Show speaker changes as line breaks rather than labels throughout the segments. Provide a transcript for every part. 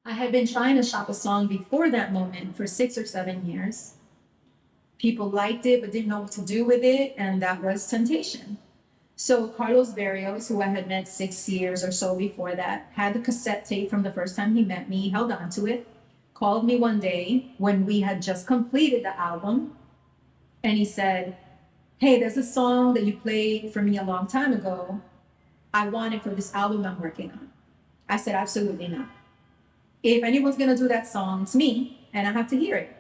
I had been trying to shop a song before that moment for 6 or 7 years. People liked it but didn't know what to do with it, and that was Temptation. So Carlos Berrios, who I had met 6 years or so before that, had the cassette tape from the first time he met me, held on to it, called me one day when we had just completed the album, and he said, "Hey, there's a song that you played for me a long time ago. I want it for this album I'm working on." I said, "Absolutely not. If anyone's gonna do that song, it's me, and I have to hear it."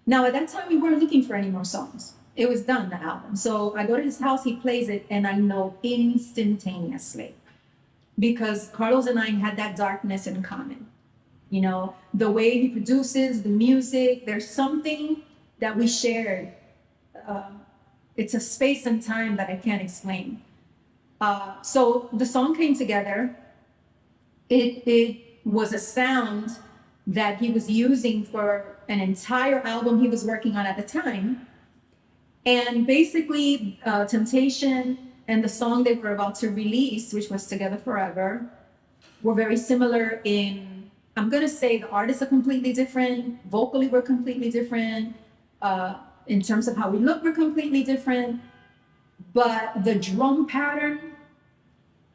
Now, at that time, we weren't looking for any more songs. It was done, the album. So I go to his house, he plays it, and I know instantaneously because Carlos and I had that darkness in common. You know, the way he produces the music, there's something that we shared. It's a space and time that I can't explain. So the song came together. It was a sound that he was using for an entire album he was working on at the time. And basically, Temptation and the song they were about to release, which was Together Forever, were very similar in, I'm going to say the artists are completely different. Vocally, we're completely different. In terms of how we look, we're completely different. But the drum pattern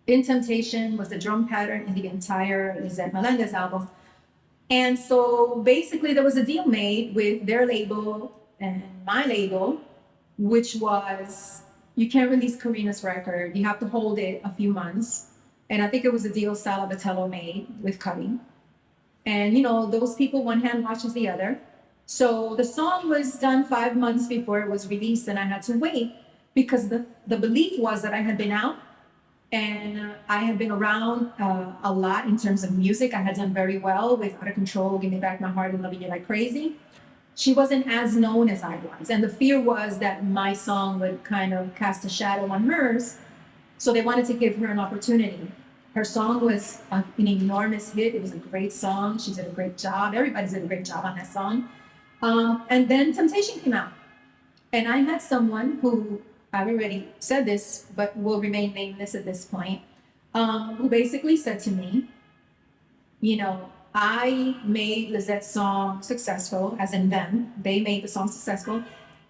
in Temptation was the drum pattern in the entire Lizette Melendez album. And so basically there was a deal made with their label and my label, which was, you can't release Corina's record. You have to hold it a few months. And I think it was a deal Sal Abatello made with Cuddy. And, you know, those people, one hand washes the other. So the song was done 5 months before it was released, and I had to wait because the belief was that I had been out and I had been around a lot in terms of music. I had done very well with Out of Control, Give Me Back My Heart, and Loving You Like Crazy. She wasn't as known as I was. And the fear was that my song would kind of cast a shadow on hers. So they wanted to give her an opportunity. Her song was an enormous hit. It was a great song. She did a great job. Everybody did a great job on that song. And then Temptation came out. And I had someone who, I've already said this, but will remain nameless at this point, who basically said to me, you know, I made Lizette's song successful, as in them. They made the song successful.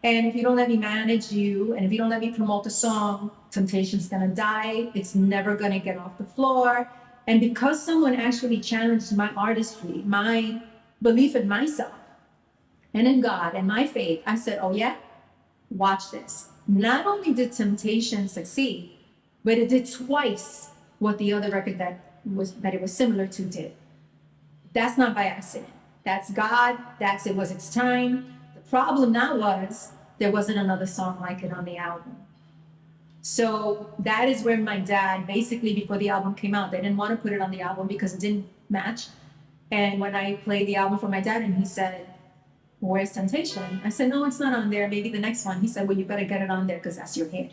And if you don't let me manage you, and if you don't let me promote the song, Temptation's gonna die. It's never gonna get off the floor. And because someone actually challenged my artistry, my belief in myself, and in God and my faith, I said, oh yeah, watch this. Not only did Temptation succeed, but it did twice what the other record that it was similar to did. That's not by accident. That's God. It was its time. The problem now was there wasn't another song like it on the album. So that is where my dad, basically before the album came out, they didn't want to put it on the album because it didn't match. And when I played the album for my dad and he said, where's Temptation? I said, no, it's not on there. Maybe the next one. He said, well, you better get it on there because that's your hit.